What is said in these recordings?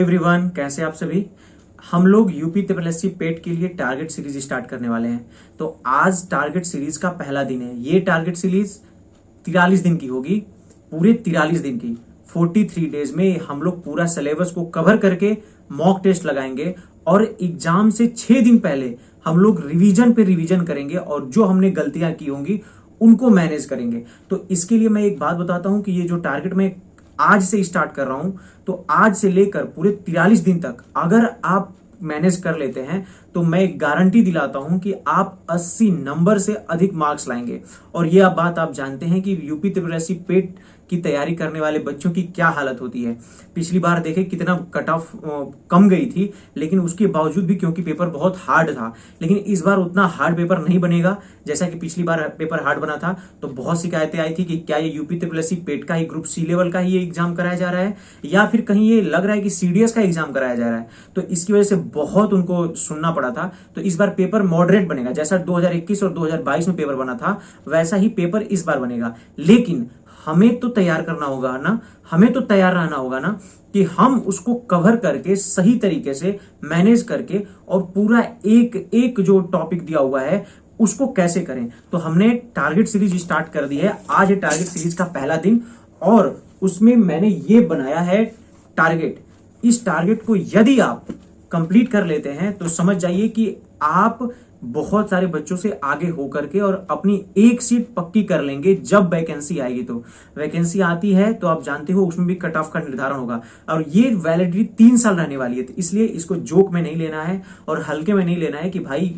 Everyone, कैसे आप सभी। हम लोग यूपी ट्रिपल एससी पेट के लिए टारगेट सीरीज स्टार्ट करने वाले हैं। तो आज टारगेट सीरीज का पहला दिन है। ये टारगेट सीरीज 43 दिन की होगी, पूरे 43 दिन की। 43 डेज में हम लोग पूरा सिलेबस को कवर करके मॉक टेस्ट लगाएंगे और एग्जाम से 6 दिन पहले हम लोग रिवीजन पे रिवीजन करेंगे और जो हमने गलतियां की होंगी उनको मैनेज करेंगे। तो इसके लिए मैं एक बात बताता हूं कि ये जो टारगेट मैं आज से स्टार्ट कर रहा हूं, तो आज से लेकर पूरे 43 दिन तक अगर आप मैनेज कर लेते हैं तो मैं गारंटी दिलाता हूं कि आप 80 नंबर से अधिक मार्क्स लाएंगे। और ये आप बात आप जानते हैं कि यूपी ट्रिपल एससी पेट की तैयारी करने वाले बच्चों की क्या हालत होती है। पिछली बार देखे कितना कट ऑफ कम गई थी, लेकिन उसके बावजूद भी क्योंकि पेपर बहुत हार्ड था। लेकिन इस बार उतना हार्ड पेपर नहीं बनेगा जैसा कि पिछली बार पेपर हार्ड बना था। तो बहुत शिकायतें आई थी कि क्या ये यूपी ट्रिपल एससी पेट का ही ग्रुप सी लेवल का ही ये एग्जाम कराया जा रहा है या फिर कहीं ये लग रहा है कि सीडीएस का एग्जाम कराया जा रहा है। तो इसकी वजह से बहुत उनको सुनना पड़ा था। तो इस बार पेपर मॉडरेट बनेगा, जैसा 2021 और 2022 में पेपर बना था वैसा ही पेपर इस बार बनेगा। लेकिन हमें तो तैयार करना होगा ना, हमें तो तैयार रहना होगा ना कि हम उसको कवर करके सही तरीके से मैनेज करके और पूरा एक एक जो टॉपिक दिया हुआ है उसको कैसे करें। तो हमने टारगेट सीरीज स्टार्ट कर दी है। आज है टारगेट सीरीज का पहला दिन और उसमें मैंने ये बनाया है टारगेट। इस टारगेट को यदि आप कंप्लीट कर लेते हैं तो समझ जाइए कि आप बहुत सारे बच्चों से आगे होकर के और अपनी एक सीट पक्की कर लेंगे जब वैकेंसी आएगी। तो वैकेंसी आती है तो आप जानते हो उसमें भी कट ऑफ का निर्धारण होगा और ये वैलिडिटी 3 साल रहने वाली है। तो इसलिए इसको जोक में नहीं लेना है और हल्के में नहीं लेना है कि भाई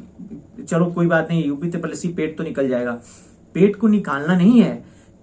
चलो कोई बात नहीं, यूपी ट्रिपल एससी पेट तो निकल जाएगा। पेट को निकालना नहीं है,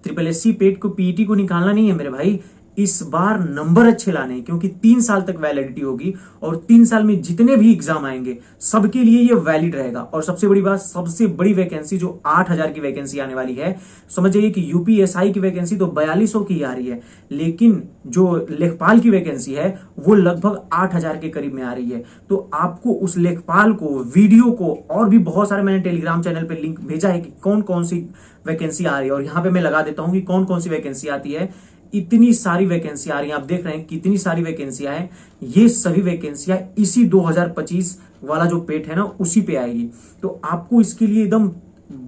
ट्रिपल एससी पेट को, पीईटी को निकालना नहीं है मेरे भाई। इस बार नंबर अच्छे लाने हैं क्योंकि 3 साल तक वैलिडिटी होगी और 3 साल में जितने भी एग्जाम आएंगे सबके लिए ये वैलिड रहेगा। और सबसे बड़ी बात, सबसे बड़ी वैकेंसी जो 8000 की वैकेंसी आने वाली है, समझ जाइए कि यूपीएसआई की वैकेंसी तो 4200 की आ रही है, लेकिन जो लेखपाल की वैकेंसी है वो लगभग 8000 के करीब में आ रही है। तो आपको उस लेखपाल को, वीडियो को और भी बहुत सारे मैंने टेलीग्राम चैनल पे लिंक भेजा है कि कौन कौन सी वैकेंसी आ रही है और यहां पे मैं लगा देता हूं कि कौन कौन सी वैकेंसी आती है। इतनी सारी वैकेंसी आ रही है, आप देख रहे हैं कितनी सारी वैकेंसियां हैं। ये सभी वैकेंसियां इसी 2025 वाला जो पेट है ना उसी पे आएगी। तो आपको इसके लिए एकदम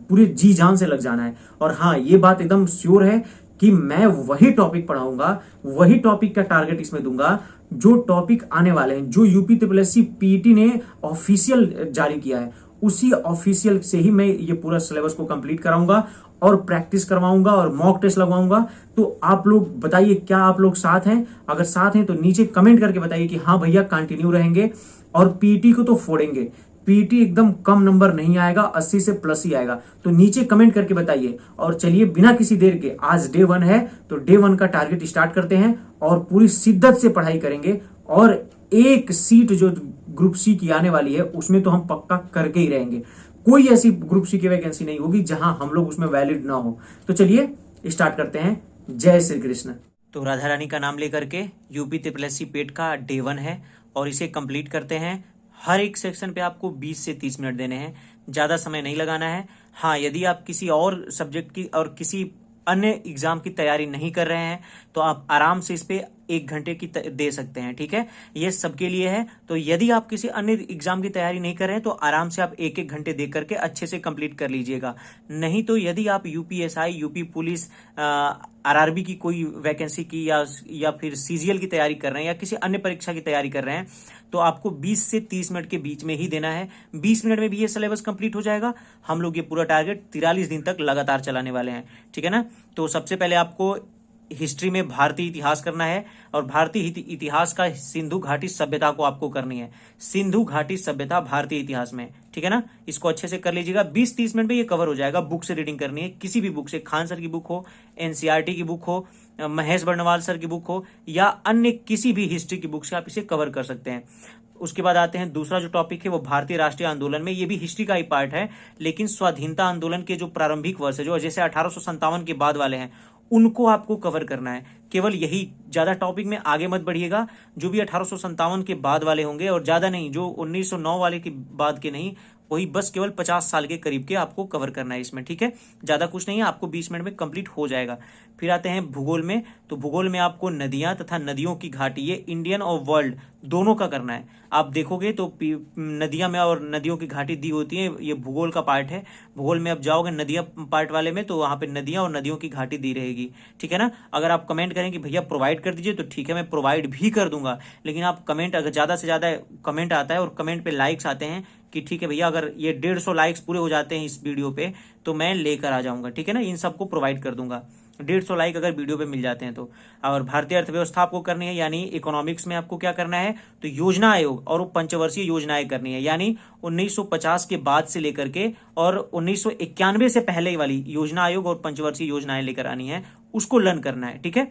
पूरे जी जान से लग जाना है। और हाँ, ये बात एकदम श्योर है कि मैं वही टॉपिक पढ़ाऊंगा, वही टॉपिक का टारगेट इसमें दूंगा जो टॉपिक आने वाले हैं, जो यूपी ट्रिपल एससी पीईटी ने ऑफिशियल जारी किया है उसी ऑफिशियल से ही मैं ये पूरा सिलेबस को कंप्लीट कराऊंगा और प्रैक्टिस करवाऊंगा और मॉक टेस्ट लगवाऊंगा। तो आप लोग बताइए, क्या आप लोग साथ हैं? अगर साथ हैं तो नीचे कमेंट करके बताइए कि हाँ भैया कंटिन्यू रहेंगे और पीटी को तो फोड़ेंगे। पीटी एकदम कम नंबर नहीं आएगा, 80 से प्लस ही आएगा। तो नीचे कमेंट करके बताइए। और चलिए बिना किसी देर के, आज डे 1 है तो डे 1 का टारगेट स्टार्ट करते हैं और पूरी शिद्दत से पढ़ाई करेंगे। और एक सीट जो ग्रुप सी की आने वाली है उसमें तो हम पक्का करके ही रहेंगे। कोई ऐसी ग्रुप सी की वैकेंसी नहीं होगी जहां हम लोग उसमें वैलिड ना हो। तो चलिए स्टार्ट करते हैं। जय श्री कृष्ण। तो राधा रानी का नाम लेकर के यूपी ट्रिपल एससी पेट का डे 1 है और इसे कंप्लीट करते हैं। हर एक सेक्शन पे आपको 20 से 30 मिनट देने हैं, ज्यादा समय नहीं लगाना है। हाँ, यदि आप किसी और सब्जेक्ट की और किसी अन्य एग्जाम की तैयारी नहीं कर रहे हैं तो आप आराम से इस पे 1 घंटे की दे सकते हैं, ठीक है। ये सबके लिए है। तो यदि आप किसी अन्य एग्जाम की तैयारी नहीं कर रहे हैं तो आराम से आप 1-1 घंटे दे करके अच्छे से कंप्लीट कर लीजिएगा। नहीं तो यदि आप यूपीएसआई, यूपी पुलिस, आरआरबी की कोई वैकेंसी की या फिर सीजीएल की तैयारी कर रहे हैं या किसी अन्य परीक्षा की तैयारी कर रहे हैं तो आपको 20 से 30 मिनट के बीच में ही देना है। 20 मिनट में भी ये सिलेबस कंप्लीट हो जाएगा। हम लोग ये पूरा टारगेट 43 दिन तक लगातार चलाने वाले हैं, ठीक है ना। तो सबसे पहले आपको हिस्ट्री में भारतीय इतिहास करना है और भारतीय इतिहास का सिंधु घाटी सभ्यता को आपको करनी है। सिंधु घाटी सभ्यता भारतीय इतिहास में, ठीक है ना। इसको अच्छे से कर लीजिएगा। 20-30 मिनट में ये कवर हो जाएगा। बुक से रीडिंग करनी है, किसी भी बुक से, खान सर की बुक हो, एनसीईआरटी की बुक हो, महेश बर्णवाल सर की बुक हो या अन्य किसी भी हिस्ट्री की बुक से आप इसे कवर कर सकते हैं। उसके बाद आते हैं दूसरा जो टॉपिक है वो भारतीय राष्ट्रीय आंदोलन में। ये भी हिस्ट्री का ही पार्ट है, लेकिन स्वाधीनता आंदोलन के जो प्रारंभिक वर्ष है, जो जैसे 1857 के बाद वाले हैं, उनको आपको कवर करना है। केवल यही, ज्यादा टॉपिक में आगे मत बढ़िएगा। जो भी 1857 के बाद वाले होंगे और ज्यादा नहीं, जो 1909 वाले के बाद के नहीं, वही बस केवल 50 साल के करीब के आपको कवर करना है इसमें, ठीक है। ज्यादा कुछ नहीं है, आपको 20 मिनट में कंप्लीट हो जाएगा। फिर आते हैं भूगोल में, तो भूगोल में आपको नदियां तथा नदियों की घाटी, ये इंडियन और वर्ल्ड दोनों का करना है। आप देखोगे तो नदियां में और नदियों की घाटी दी होती है, ये भूगोल का पार्ट है। भूगोल में आप जाओगे नदियां पार्ट वाले में, तो वहां पे नदियां और नदियों की घाटी दी रहेगी, ठीक है ना। अगर आप कमेंट करें कि भैया प्रोवाइड कर दीजिए, तो ठीक है मैं प्रोवाइड भी कर दूंगा, लेकिन आप कमेंट, अगर ज्यादा से ज्यादा कमेंट आता है और कमेंट पे लाइक्स आते हैं कि ठीक है भैया अगर ये 150 लाइक्स पूरे हो जाते हैं इस वीडियो पे तो मैं लेकर आ जाऊंगा, ठीक है ना, इन सबको प्रोवाइड कर दूंगा। 150 लाइक अगर वीडियो पे मिल जाते हैं तो। और भारतीय अर्थव्यवस्था आपको करनी है, यानी इकोनॉमिक्स में आपको क्या करना है, तो योजना आयोग और पंचवर्षीय योजनाएं करनी है, यानी 1950 के बाद से लेकर के और 1991 से पहले वाली योजना आयोग और पंचवर्षीय योजनाएं लेकर आनी है, उसको लर्न करना है, ठीक है।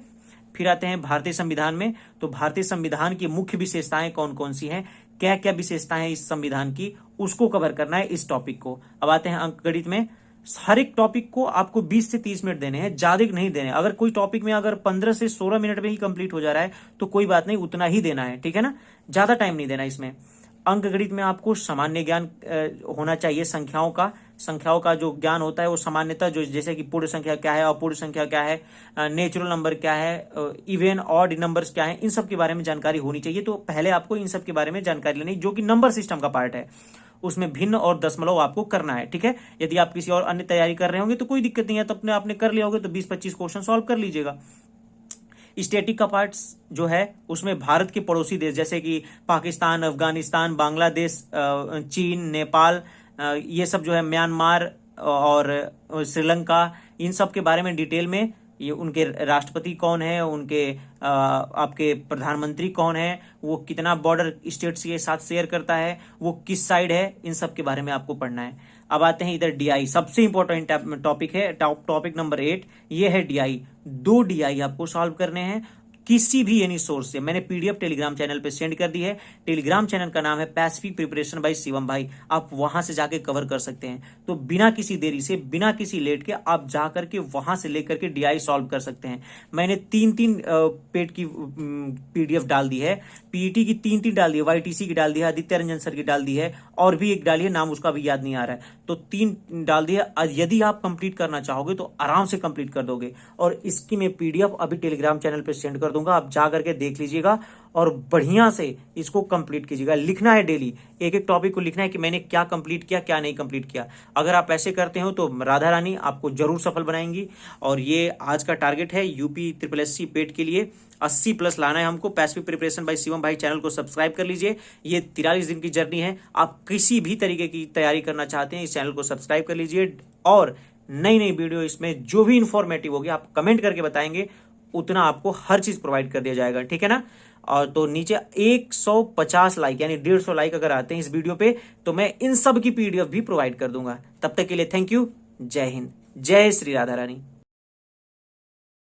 फिर आते हैं भारतीय संविधान में, तो भारतीय संविधान की मुख्य विशेषताएं कौन कौन सी हैं, क्या क्या विशेषताएं इस संविधान की, उसको कवर करना है इस टॉपिक को। अब आते हैं अंकगणित में, हर एक टॉपिक को आपको 20 से 30 मिनट देने हैं, ज्यादा नहीं देने। अगर कोई टॉपिक में अगर 15 से 16 मिनट में ही कंप्लीट हो जा रहा है तो कोई बात नहीं, उतना ही देना है, ठीक है ना, ज्यादा टाइम नहीं देना इसमें। अंकगणित में आपको सामान्य ज्ञान होना चाहिए, संख्याओं का जो ज्ञान होता है वो सामान्यतः, जो जैसे कि पूर्ण संख्या क्या है, अपूर्ण संख्या क्या है, नेचुरल नंबर क्या है, इवन ऑड नंबर्स क्या है, इन सब के बारे में जानकारी होनी चाहिए। तो पहले आपको इन सब के बारे में जानकारी लेनी, जो कि नंबर सिस्टम का पार्ट है, उसमें भिन्न और दशमलव आपको करना है, ठीक है। यदि आप किसी और अन्य तैयारी कर रहे होंगे तो कोई दिक्कत नहीं है, तो अपने आपने कर लिया होगा तो 20-25 क्वेश्चन सॉल्व कर लीजिएगा। स्टैटिक का पार्ट जो है उसमें भारत के पड़ोसी देश जैसे कि पाकिस्तान, अफगानिस्तान, बांग्लादेश, चीन, नेपाल, ये सब जो है, म्यांमार और श्रीलंका, इन सब के बारे में डिटेल में, ये उनके राष्ट्रपति कौन है, उनके आपके प्रधानमंत्री कौन है, वो कितना बॉर्डर स्टेट्स के साथ शेयर करता है, वो किस साइड है, इन सब के बारे में आपको पढ़ना है। अब आते हैं इधर डीआई, सबसे इंपॉर्टेंट टॉपिक है, टॉपिक नंबर 8, ये है डीआई। 2 डीआई आपको सॉल्व करने हैं किसी भी एनी सोर्स से। मैंने पीडीएफ टेलीग्राम चैनल पे सेंड कर दी है, टेलीग्राम चैनल का नाम है पैसिफिक प्रिपरेशन बाय शिवम भाई, आप वहां से जाके कवर कर सकते हैं। तो बिना किसी देरी से, बिना किसी लेट के आप जाकर के वहां से लेकर के डीआई सॉल्व कर सकते हैं। मैंने 3-3 पेड की पीडीएफ डाल दी है, पीईटी की 3-3 डाल दी है, वाईटीसी की डाल दी है, आदित्य रंजन सर की डाल दी है, और भी एक डाली है, नाम उसका भी याद नहीं आ रहा है, तो 3 डाल दी है। यदि आप कंप्लीट करना चाहोगे तो आराम से कंप्लीट कर दोगे, और इसकी मैं पीडीएफ अभी टेलीग्राम चैनल पे सेंड कर दूंगा, आप जा करके देख लीजिएगा और बढ़िया से इसको कंप्लीट कीजिएगा। लिखना है डेली, एक एक टॉपिक को लिखना है कि मैंने क्या कंप्लीट किया, क्या नहीं कंप्लीट किया। अगर आप ऐसे करते हो तो राधा रानी आपको जरूर सफल बनाएंगी। और ये आज का टारगेट है यूपी SSC पेट के लिए 80+ लाना है हमको। पैसिफिक प्रिपरेशन बाय शिवम भाई चैनल को सब्सक्राइब कर लीजिए, ये 43 दिन की जर्नी है। आप किसी भी तरीके की तैयारी करना चाहते हैं, इस चैनल को सब्सक्राइब कर लीजिए, और नई नई वीडियो इसमें जो भी इंफॉर्मेटिव होगी आप कमेंट करके बताएंगे, उतना आपको हर चीज प्रोवाइड कर दिया जाएगा, ठीक है ना। और तो नीचे 150 लाइक यानी 150 लाइक अगर आते हैं इस वीडियो पे तो मैं इन सब की पीडीएफ भी प्रोवाइड कर दूंगा। तब तक के लिए थैंक यू, जय हिंद, जय श्री राधा रानी।